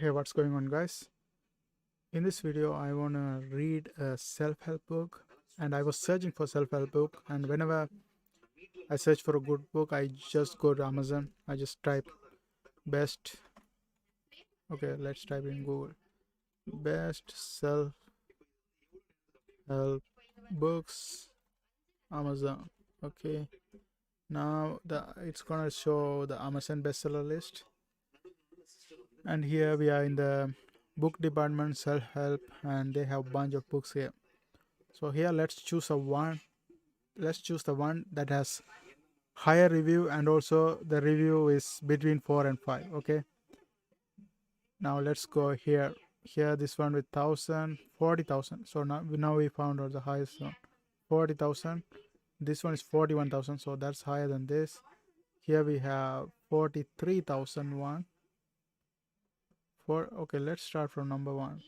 Hey, what's going on, guys? In this video I want to read a self-help book, and I was searching for self-help book, and whenever I search for a good book I just go to Amazon. I just type best, okay, let's type in Google, best self-help books, Amazon. Okay, now it's gonna show the Amazon bestseller list, and here we are in the book department, self-help, and they have a bunch of books here. So here let's choose the one that has higher review, and also the review is between 4 and 5. Okay, now let's go here. This one with 40,000. So now we found out the highest one, 40,000. This one is 41,000, so that's higher than this. Here we have 43,001. Okay, let's start from number 1.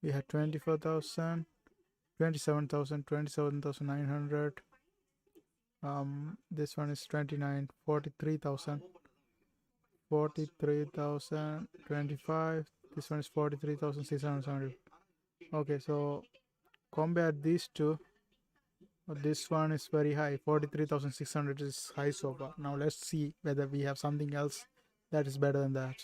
We had 24,000, 27,000, 27,900. This one is 29, 43,000, 43,000, 25. This one is 43,670. Okay, so compare these two. This one is very high, 43,600 is high so far. Now let's see whether we have something else that is better than that.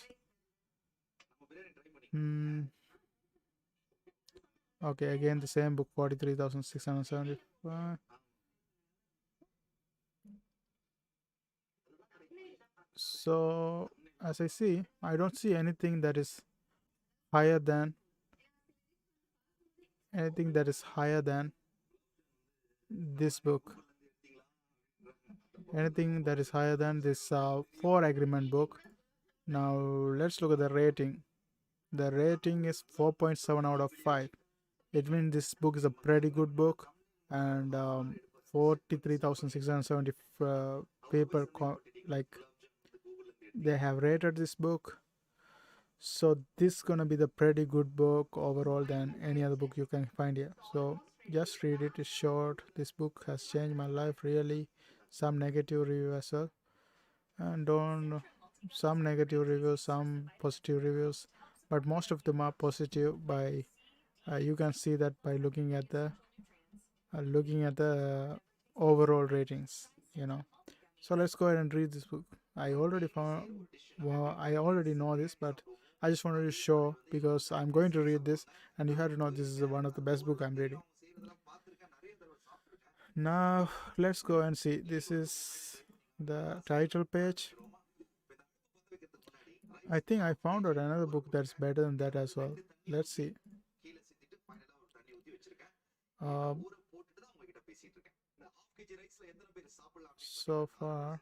Okay, again the same book, 43,675. So as I see, I don't see anything that is higher than this book. Anything that is higher than this 4 agreement book. Now let's look at the rating. The rating is 4.7 out of 5. It means this book is a pretty good book, and 43,670 people they have rated this book. So this is gonna be the pretty good book overall than any other book you can find here. So just read it. It's short. This book has changed my life really. Some negative review as well, and some negative reviews, some positive reviews, but most of them are positive. By you can see that by looking at the overall ratings, So let's go ahead and read this book. I already know this, but I just wanted to show, because I'm going to read this, and you have to know this is one of the best book I'm reading. Now let's go and see. This is the title page. I think I found out another book that's better than that as well. Let's see. So far,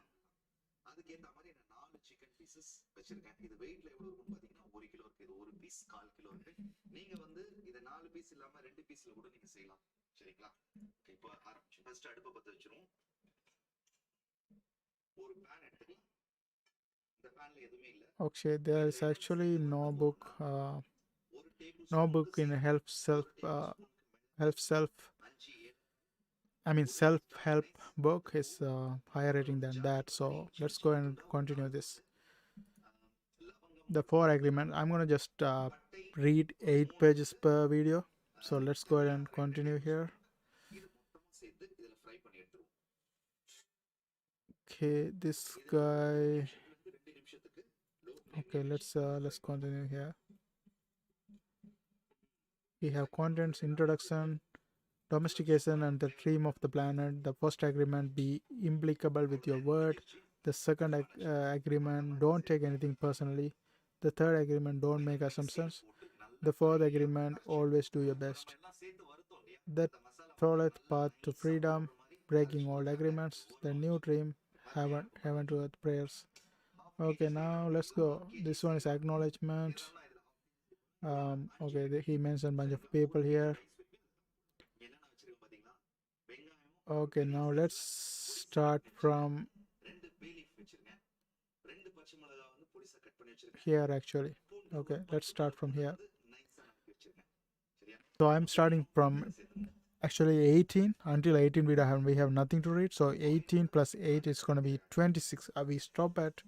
okay, there is actually no book in self-help book is higher rating than that. So let's go and continue this. The 4 agreement, I'm gonna just read 8 pages per video. So let's go ahead and continue here. Okay, this guy. Okay, let's continue here. We have contents, introduction, domestication, and the dream of the planet. The first agreement, be impeccable with your word. The second agreement, don't take anything personally. The third agreement, don't make assumptions. The fourth agreement, always do your best. The 12th path to freedom, breaking all agreements. The new dream, heaven to earth prayers. Okay, now let's go. This one is acknowledgement. Okay, he mentioned a bunch of people here. Okay, now let's start from here actually. Okay, let's start from here. So I'm starting from actually 18. Until 18 we have nothing to read. So 18 plus 8 is going to be 26. We stop at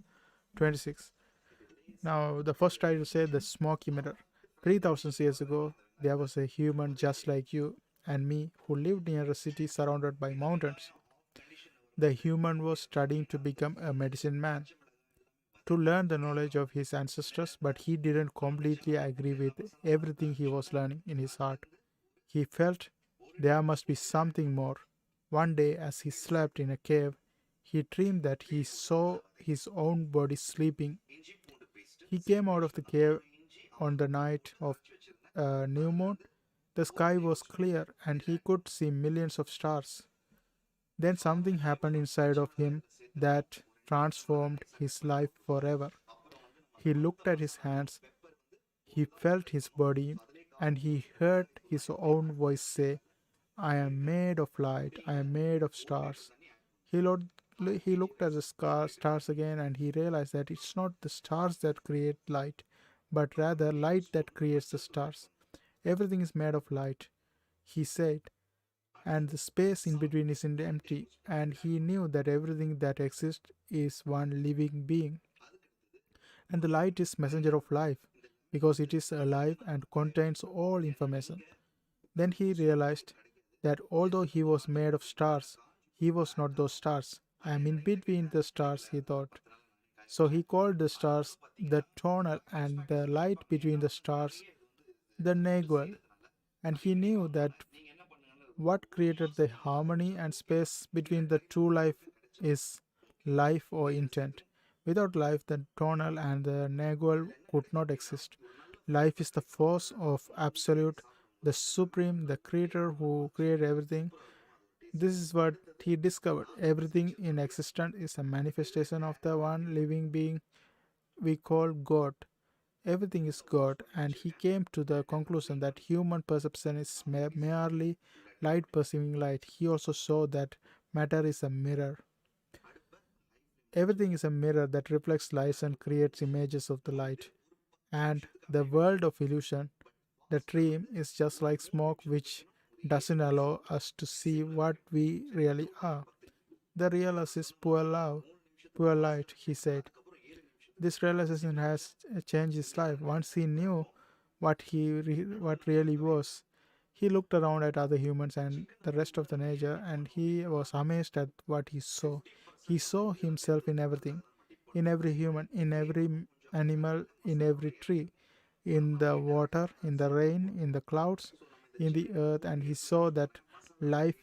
26. Now, the first try to say the smoky mirror. 3000 years ago, there was a human just like you and me who lived near a city surrounded by mountains. The human was studying to become a medicine man, to learn the knowledge of his ancestors, but he didn't completely agree with everything he was learning in his heart. He felt there must be something more. One day, as he slept in a cave, he dreamed that he saw his own body sleeping. He came out of the cave on the night of a new moon. The sky was clear and he could see millions of stars. Then something happened inside of him that transformed his life forever. He looked at his hands, he felt his body, and he heard his own voice say, I am made of light, I am made of stars. He looked, he looked at the stars again and he realized that it's not the stars that create light, but rather light that creates the stars. Everything is made of light, he said, and the space in between isn't empty, and he knew that everything that exists is one living being. And the light is messenger of life, because it is alive and contains all information. Then he realized that although he was made of stars, he was not those stars. I am in between the stars, he thought. So he called the stars the tonal and the light between the stars the negual. And he knew that what created the harmony and space between the two life is life or intent. Without life, the tonal and the negual could not exist. Life is the force of absolute, the supreme, the creator who created everything. This is what he discovered. Everything in existence is a manifestation of the one living being we call God. Everything is God, and he came to the conclusion that human perception is merely light perceiving light. He also saw that matter is a mirror. Everything is a mirror that reflects light and creates images of the light. And the world of illusion, the dream, is just like smoke which doesn't allow us to see what we really are. The real us is poor love, poor light, he said. This realization has changed his life. Once he knew what really was, he looked around at other humans and the rest of the nature, and he was amazed at what he saw. He saw himself in every human, in every animal, in every tree, in the water, in the rain, in the clouds, in the earth, and he saw that life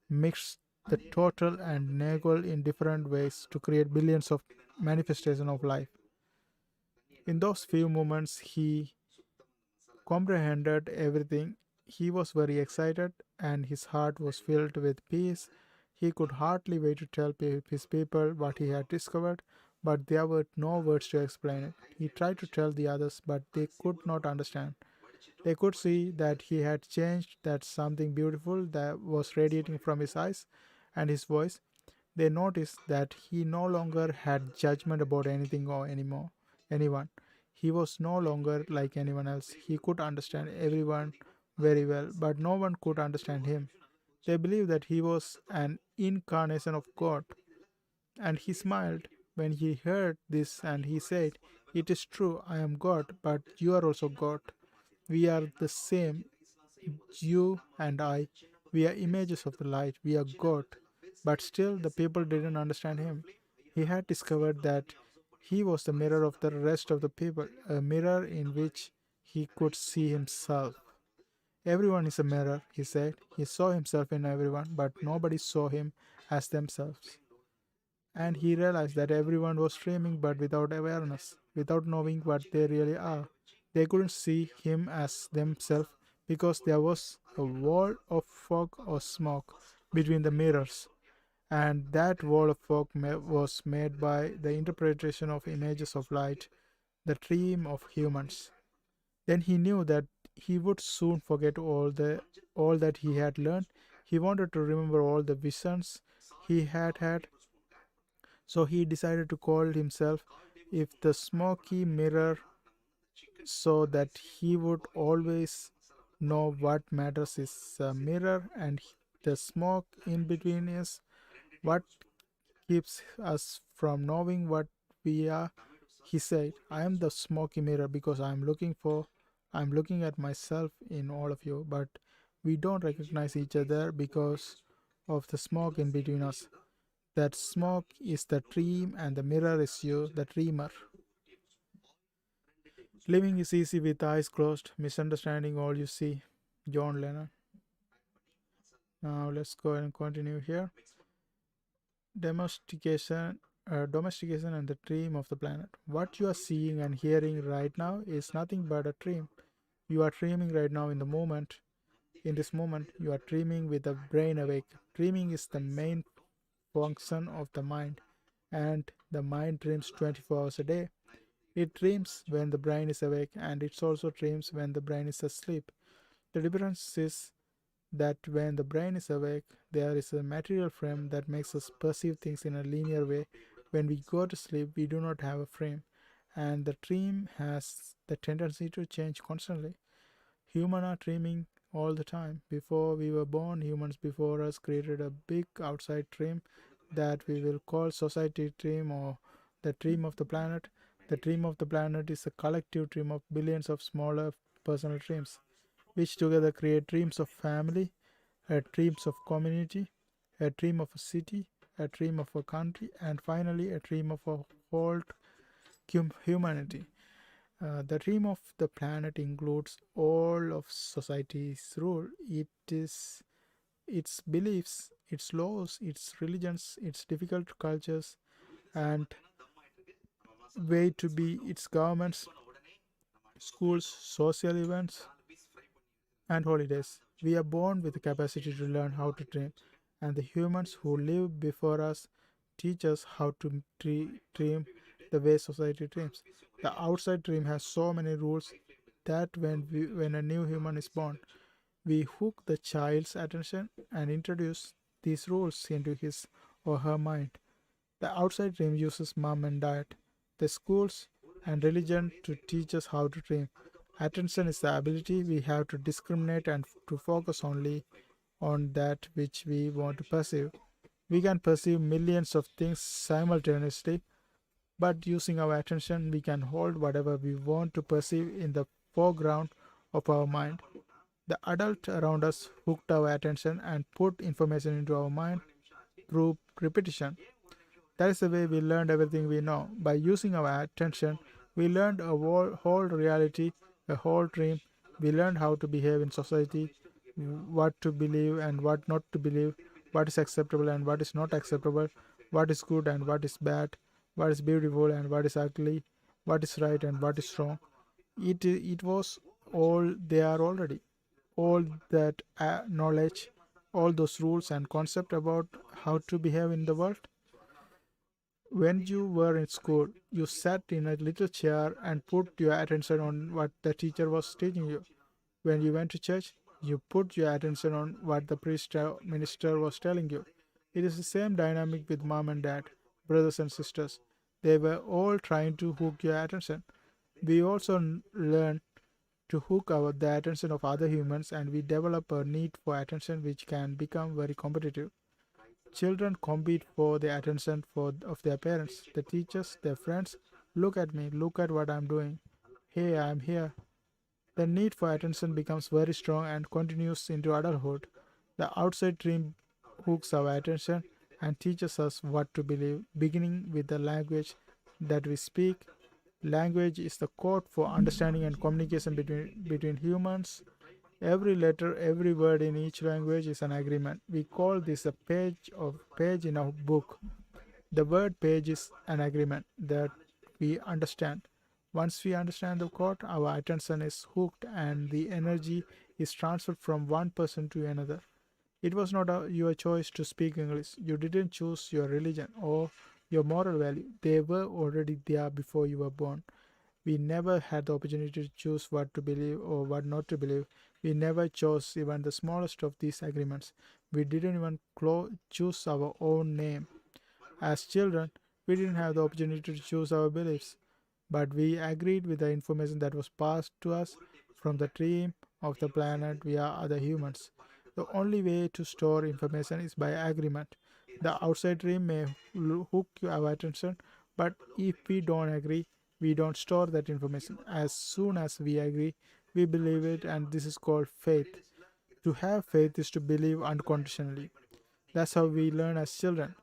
mixed the total and negal in different ways to create billions of manifestation of life. In those few moments, he comprehended everything. He was very excited, and his heart was filled with peace. He could hardly wait to tell his people what he had discovered, but there were no words to explain it. He tried to tell the others, but they could not understand. They could see that he had changed, that something beautiful that was radiating from his eyes and his voice. They noticed that he no longer had judgment about anything or anyone. He was no longer like anyone else. He could understand everyone very well, but no one could understand him. They believed that he was an incarnation of God, and he smiled when he heard this and he said, It is true, I am God, but you are also God. We are the same, you and I. We are images of the light. We are God. But still, the people didn't understand him. He had discovered that he was the mirror of the rest of the people, a mirror in which he could see himself. Everyone is a mirror, he said. He saw himself in everyone, but nobody saw him as themselves. And he realized that everyone was dreaming but without awareness, without knowing what they really are. They couldn't see him as themselves because there was a wall of fog or smoke between the mirrors, and that wall of fog was made by the interpretation of images of light, the dream of humans. Then he knew that he would soon forget all that he had learned. He wanted to remember all the visions he had had, so he decided to call himself if the smoky mirror, so that he would always know what matters is a mirror, and the smoke in between is what keeps us from knowing what we are. He said, I am the smoky mirror because I'm looking at myself in all of you, but we don't recognize each other because of the smoke in between us. That smoke is the dream and the mirror is you, the dreamer. Living is easy with eyes closed, misunderstanding all you see. John Lennon. Now let's go and continue here. Domestication, domestication and the dream of the planet. What you are seeing and hearing right now is nothing but a dream. You are dreaming right now in the moment. In this moment, you are dreaming with the brain awake. Dreaming is the main function of the mind, and the mind dreams 24 hours a day. It dreams when the brain is awake, and it also dreams when the brain is asleep. The difference is that when the brain is awake, there is a material frame that makes us perceive things in a linear way. When we go to sleep, we do not have a frame, and the dream has the tendency to change constantly. Humans are dreaming all the time. Before we were born, humans before us created a big outside dream that we will call society dream or the dream of the planet. The dream of the planet is a collective dream of billions of smaller personal dreams, which together create dreams of family, dreams of community, a dream of a city, a dream of a country, and finally a dream of a whole humanity. The dream of the planet includes all of society's rule. It is its beliefs, its laws, its religions, its difficult cultures, and way to be its governments, schools, social events, and holidays. We are born with the capacity to learn how to dream, and the humans who live before us teach us how to dream the way society dreams. The outside dream has so many rules that when a new human is born, we hook the child's attention and introduce these rules into his or her mind. The outside dream uses mom and dad, the schools, and religion to teach us how to dream. Attention is the ability we have to discriminate and to focus only on that which we want to perceive. We can perceive millions of things simultaneously, but using our attention, we can hold whatever we want to perceive in the foreground of our mind. The adult around us hooked our attention and put information into our mind through repetition. That is the way we learned everything we know. By using our attention, we learned a whole reality, a whole dream. We learned how to behave in society, what to believe and what not to believe, what is acceptable and what is not acceptable, what is good and what is bad, what is beautiful and what is ugly, what is right and what is wrong. It was all there already. All that knowledge, all those rules and concept about how to behave in the world. When you were in school, you sat in a little chair and put your attention on what the teacher was teaching you. When you went to church, you put your attention on what the priest or minister was telling you. It is the same dynamic with mom and dad, brothers and sisters. They were all trying to hook your attention. We also learn to hook the attention of other humans, and we develop a need for attention which can become very competitive. Children compete for the attention of their parents, the teachers, their friends. Look at me, look at what I'm doing. Hey, I'm here. The need for attention becomes very strong and continues into adulthood. The outside dream hooks our attention and teaches us what to believe, beginning with the language that we speak. Language is the code for understanding and communication between humans. Every letter, every word in each language is an agreement. We call this a page in a book. The word page is an agreement that we understand. Once we understand the code, our attention is hooked and the energy is transferred from one person to another. It was not your choice to speak English. You didn't choose your religion or your moral value. They were already there before you were born. We never had the opportunity to choose what to believe or what not to believe. We never chose even the smallest of these agreements. We didn't even choose our own name. As children, we didn't have the opportunity to choose our beliefs, but we agreed with the information that was passed to us from the dream of the planet via other humans. The only way to store information is by agreement. The outside dream may hook our attention, but if we don't agree, We don't store that information. As soon as we agree, we believe it, and this is called faith. To have faith is to believe unconditionally. That's how we learn as children.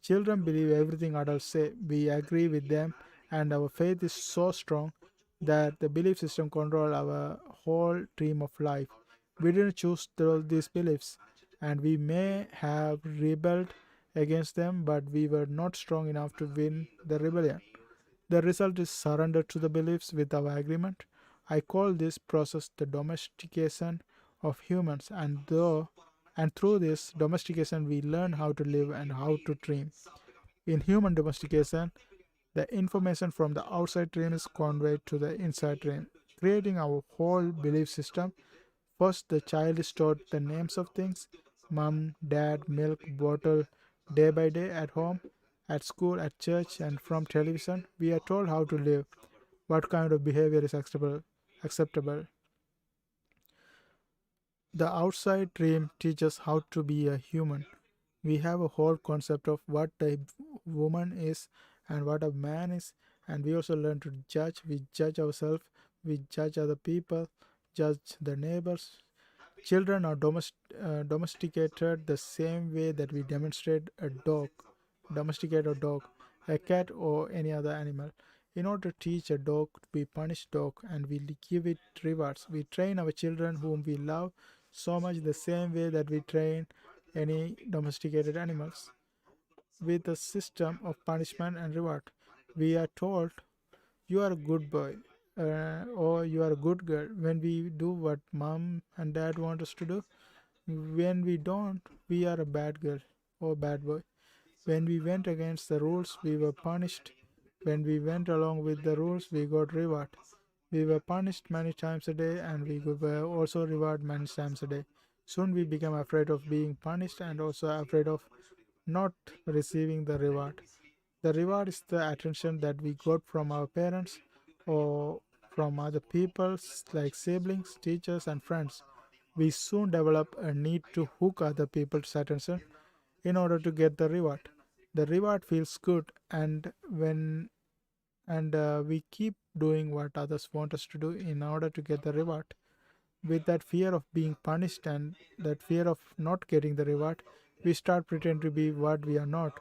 Children believe everything adults say. We agree with them, and our faith is so strong that the belief system control our whole stream of life. We didn't choose these beliefs, and we may have rebelled against them, but we were not strong enough to win the rebellion. The result is surrender to the beliefs with our agreement. I call this process the domestication of humans, and through this domestication we learn how to live and how to dream. In human domestication, the information from the outside dream is conveyed to the inside dream, creating our whole belief system. First, the child is taught the names of things: mom, dad, milk, bottle, day by day at home, at school, at church, and from television. We are told how to live, what kind of behavior is acceptable. The outside dream teaches how to be a human. We have a whole concept of what a woman is and what a man is, and we also learn to judge. We judge ourselves, we judge other people, judge the neighbors. Children are domesticated the same way that we domesticate a dog, a cat, or any other animal. In order to teach a dog, we punish dog and we give it rewards. We train our children whom we love so much the same way that we train any domesticated animals with a system of punishment and reward. We are told you are a good boy or you are a good girl when we do what mom and dad want us to do. When we don't, we are a bad girl or bad boy. When we went against the rules, we were punished. When we went along with the rules, we got reward. We were punished many times a day and we were also rewarded many times a day. Soon we became afraid of being punished and also afraid of not receiving the reward. The reward is the attention that we got from our parents or from other people like siblings, teachers, and friends. We soon develop a need to hook other people's attention in order to get the reward. The reward feels good, and we keep doing what others want us to do in order to get the reward. With that fear of being punished and that fear of not getting the reward, we start pretending to be what we are not,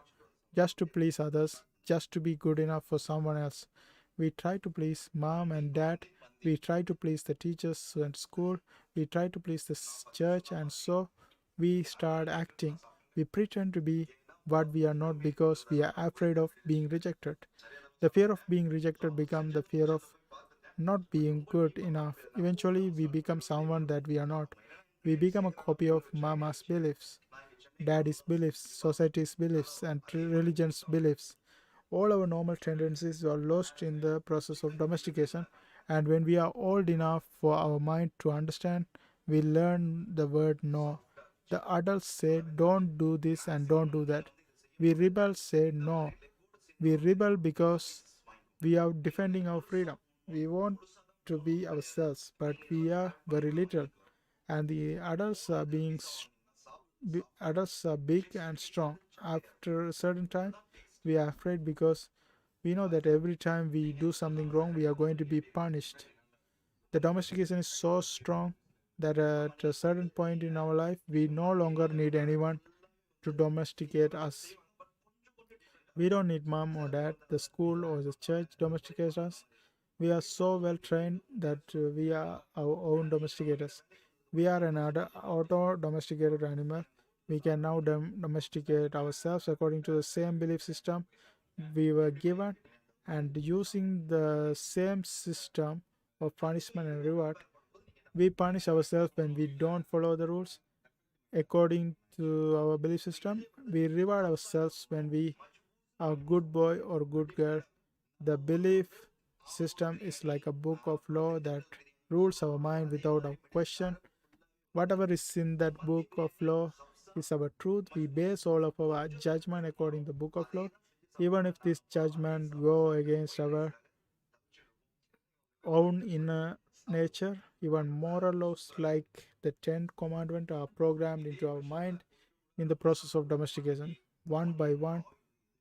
just to please others, just to be good enough for someone else. We try to please mom and dad, we try to please the teachers at school, we try to please the church, and so we start acting. We pretend to be what we are not because we are afraid of being rejected. The fear of being rejected becomes the fear of not being good enough. Eventually, we become someone that we are not. We become a copy of mama's beliefs, daddy's beliefs, society's beliefs, and religion's beliefs. All our normal tendencies are lost in the process of domestication, and when we are old enough for our mind to understand, we learn the word no. The adults say, don't do this and don't do that. We rebel, say no. We rebel because we are defending our freedom. We want to be ourselves, but we are very little, and the adults are big and strong. After a certain time, we are afraid because we know that every time we do something wrong, we are going to be punished. The domestication is so strong that at a certain point in our life, we no longer need anyone to domesticate us. We don't need mom or dad, the school or the church domesticate us. We are so well trained that we are our own domesticators. We are an auto domesticated animal. We can now domesticate ourselves according to the same belief system we were given, and using the same system of punishment and reward. We punish ourselves when we don't follow the rules according to our belief system. We reward ourselves when we are good boy or good girl. The belief system is like a book of law that rules our mind without a question. Whatever is in that book of law is our truth. We base all of our judgment according to the book of law, even if this judgment go against our own inner nature. Even moral laws like the 10 commandments are programmed into our mind in the process of domestication. One by one,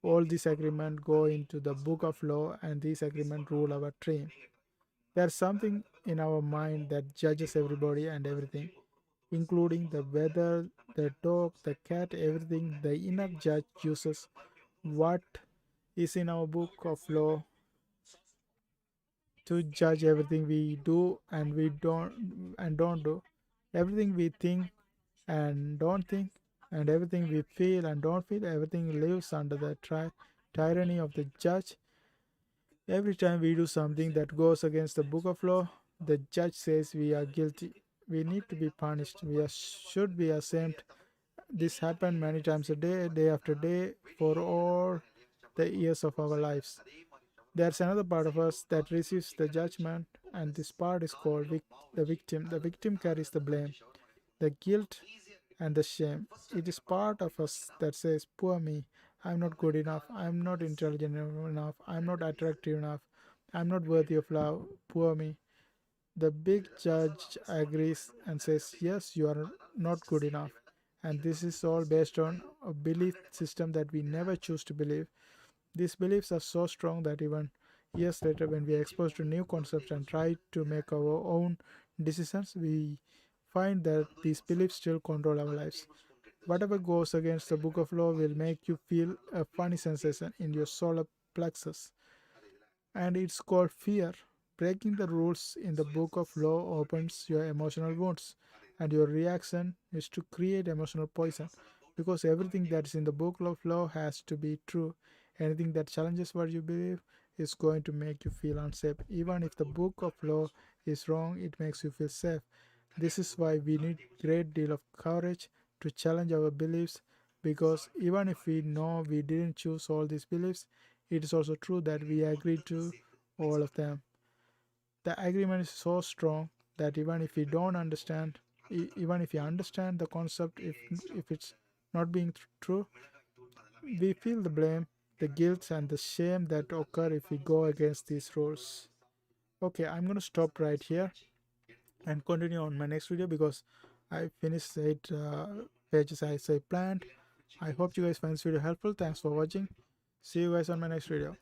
All these agreements go into the book of law, and these agreements rule our dream. There's something in our mind that judges everybody and everything, including the weather, the dog, the cat, everything. The inner judge uses what is in our book of law to judge everything we do and we don't do, everything we think and don't think, and everything we feel and don't feel. Everything lives under the tyranny of the judge. Every time we do something that goes against the book of law, the judge says we are guilty. We need to be punished. Should be ashamed. This happened many times a day, day after day, for all the years of our lives. There's another part of us that receives the judgment, and this part is called the victim. The victim carries the blame, the guilt, and the shame. It is part of us that says, poor me, I'm not good enough, I'm not intelligent enough, I'm not attractive enough, I'm not worthy of love, poor me. The big judge agrees and says, yes, you are not good enough. And this is all based on a belief system that we never choose to believe. These beliefs are so strong that even years later, when we are exposed to new concepts and try to make our own decisions, we find that these beliefs still control our lives. Whatever goes against the book of law will make you feel a funny sensation in your solar plexus, and it's called fear. Breaking the rules in the book of law opens your emotional wounds, and your reaction is to create emotional poison, because everything that is in the book of law has to be true. Anything that challenges what you believe is going to make you feel unsafe. Even if the book of law is wrong, it makes you feel safe. This is why we need great deal of courage to challenge our beliefs, because even if we know we didn't choose all these beliefs, it is also true that we agreed to all of them. The agreement is so strong that even if we don't understand, even if you understand the concept, if it's not being true, we feel the blame, the guilt, and the shame that occur if we go against these rules. Okay, I'm gonna stop right here and continue on my next video because I finished 8 pages as I planned. I hope you guys find this video helpful. Thanks for watching. See you guys on my next video.